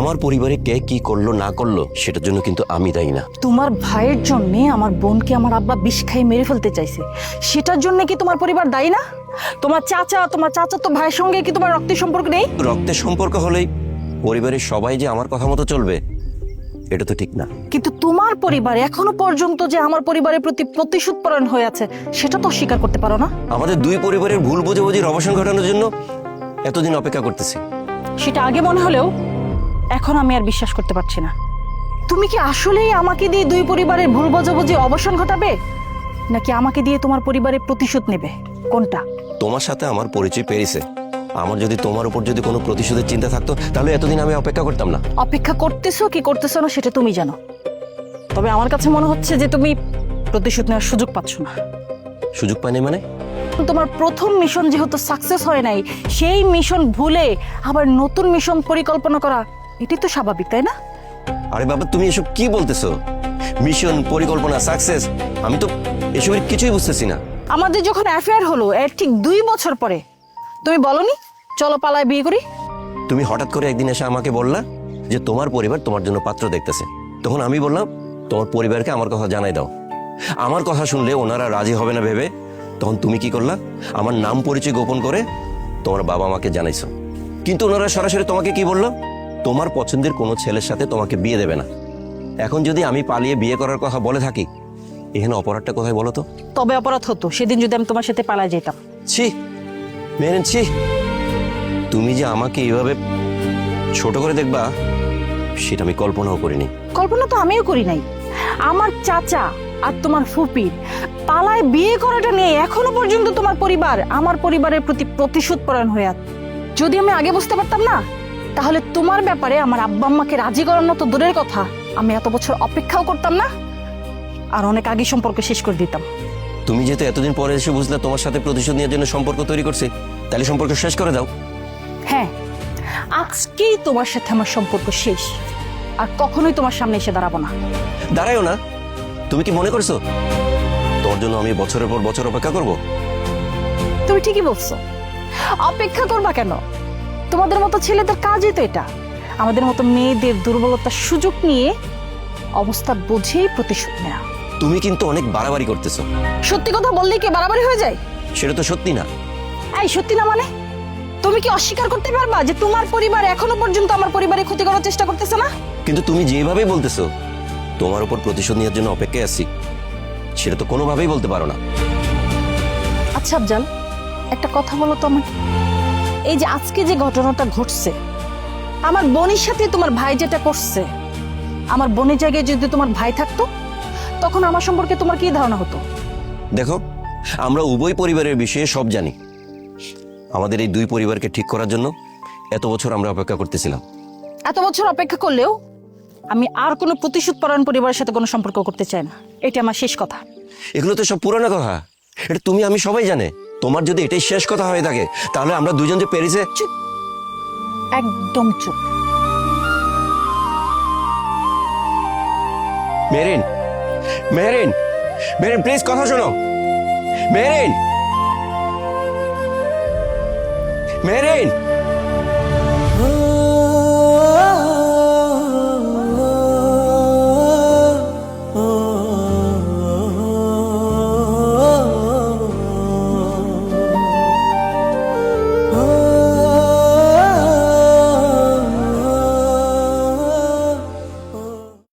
আমার পরিবারে কে কি করলো না করলো সেটার জন্য কিন্তু আমি দায়ী না। তোমার ভাইয়ের জন্য আমার বোনকে আমার আব্বা বিষ খাইয়ে মেরে ফেলতে চাইছে, সেটার জন্য কি তোমার পরিবার দায়ী না? তোমার চাচা তো ভাইয়ের সঙ্গে কি তোমার রক্তের সম্পর্ক নেই? রক্তের সম্পর্ক হলেই পরিবারের সবাই যে আমার কথা মতো চলবে এটা তো ঠিক না। কিন্তু তোমার পরিবার এখনো পর্যন্ত যে আমার পরিবারের প্রতি প্রতিশোধ পরায়ণ হয়ে আছে সেটা তো স্বীকার করতে পারো না। আমাদের দুই পরিবারের ভুল বোঝাবুঝির অবসান ঘটানোর জন্য এতদিন অপেক্ষা করতেছি। সেটা আগে মনে হলেও এখন আমি আর বিশ্বাস করতে পারছি না। তুমি কি আসলেই আমাকে দিয়ে দুই পরিবারের ভুল বোঝাবুঝি অবসান ঘটাবে, নাকি আমাকে দিয়ে তোমার পরিবারের প্রতিশোধ নেবে? কোনটা? তোমার সাথে আমার পরিচয় পেয়েছে, আমার যদি তোমার উপর যদি কোনো প্রতিশোধের চিন্তা থাকতো তাহলে এতদিন আমি অপেক্ষা করতাম না। অপেক্ষা করতেছো কি করতেছো না সেটা তুমি জানো, তবে আমার কাছে মনে হচ্ছে যে তুমি প্রতিশোধ নেওয়ার সুযোগ পাচ্ছ না। সুযোগ পাইনি মানে? তোমার প্রথম মিশন যেহেতু সাকসেস হয় নাই, সেই মিশন ভুলে আবার নতুন মিশন পরিকল্পনা করা এটাই তো স্বাভাবিক, তাই না? আরে বাবা, তুমি এসব কি বলতেছো? মিশন, পরিকল্পনা, সাকসেস, আমি তো এসবের কিছুই বুঝতেছি না। আমাদের যখন অ্যাফেয়ার হলো এর ঠিক 2 বছর পরে তুমি বলনি চলো পালায় বিয়ে করি? তুমি হঠাৎ করে একদিন এসে আমাকে বললা যে তোমার পরিবার তোমার জন্য পাত্র দেখতেছে। তখন আমি বললাম তোমার পরিবারকে আমার কথা জানাই দাও। আমার কথা শুনলে ওনারা রাজি হবে না ভেবে তখন তুমি কি করলা, আমার নাম পরিচয় গোপন করে তোমার বাবা মাকে জানাইছো। কিন্তু ওনারা সরাসরি তোমাকে কি বললো, তোমার পছন্দের কোনো ছেলের সাথে তোমাকে বিয়ে দেবে না। এখন যদি আমি পালিয়ে বিয়ে করার কথা বলে থাকি এখানে অপরাধটা কোথায় বলো তো? তবে অপরাধ হতো সেদিন যদি আমি তোমার সাথে পালায় যেতাম। ছি মেরেন, ছি। তুমি যে আমাকে এইভাবে ছোট করে দেখবা সেটা আমি কল্পনাও করিনি। কল্পনা তো আমিও করি নাই। আমার চাচা আর তোমার ফুপির পালায় বিয়ে করাটা নিয়ে এখনো পর্যন্ত তোমার পরিবার আমার পরিবারের প্রতি প্রতিশোধ পরায়ণ হয়ে আছে। যদি আমি আগে বুঝতে পারতাম না তাহলে তোমার ব্যাপারে আমার আব্বা আম্মাকে রাজি করানো তো দূরের কথা, আমি এত বছর অপেক্ষাও করতাম না আর অনেক আগে সম্পর্ক শেষ করে দিতাম। তুমি যেহেতু এতদিন পরে এসে বুঝলে তোমার সাথে প্রতিশোধ নেওয়ার জন্য সম্পর্ক তৈরি করছে, তাহলে সম্পর্ক শেষ করে দাও। হ্যাঁ, আজকেই তোমার সাথে আমার সম্পর্ক শেষ, আর কখনোই তোমার সামনে এসে দাঁড়াবো না। দাঁড়ায়ও না? তুমি কি মনে করছো তোমার জন্য আমি বছরের পর বছর অপেক্ষা করব? তুমি ঠিকই বলছো, অপেক্ষা করবা কেন? তোমাদের মতো ছেলেদের কাজই তো এটা, আমাদের মতো মেয়েদের দুর্বলতার সুযোগ নিয়ে অবস্থা বুঝেই প্রতিশোধ নেওয়া। তুমি কিন্তু অনেক বাড়াবাড়ি করতেছো। সত্যি কথা বললেই কি বাড়াবাড়ি হয়ে যায়? সেটা তো সত্যি না। এই সত্যি না মানে? তুমি কি অস্বীকার করতে পারবা যে তোমার পরিবার এখনো পর্যন্ত আমার পরিবারের ক্ষতি করার চেষ্টা করতেছে না? কিন্তু তুমি যেভাবে বলতেছো তোমার উপর প্রতিশোধ নেওয়ার জন্য অপেক্ষায় আছি, সেটা তো কোনোভাবেই বলতে পারো না। আচ্ছা আফজাল, একটা কথা বলো তো আমাকে, এই যে আজকে যে ঘটনাটা ঘটছে আমার বোনের সাথে তোমার ভাই যেটা করছে, আমার বোনের জায়গায় যদি তোমার ভাই থাকতো তখন আমার সম্পর্কে তোমার কি ধারণা হতো? দেখো, আমরা উভয় পরিবারের বিষয়ে সব জানি। আমাদের এই দুই পরিবারকে ঠিক করার জন্য এত বছর আমরা অপেক্ষা করতেছিলাম। এত বছর অপেক্ষা করলেও আমি আর কোনো প্রতিশোধ পরায়ণ পরিবারের সাথে কোনো সম্পর্ক করতে চাই না, এটা আমার শেষ কথা। এগুলো তো সব পুরানো কথা, এটা তুমি আমি সবাই জানে। তোমার যদি এটাই শেষ কথা হয়ে থাকে তাহলে আমরা দুজন যে প্যারিসে। চুপ, একদম চুপ। মেরিন, মেরিন, মেরিন প্লিজ কথা শোনো। Marine, marine.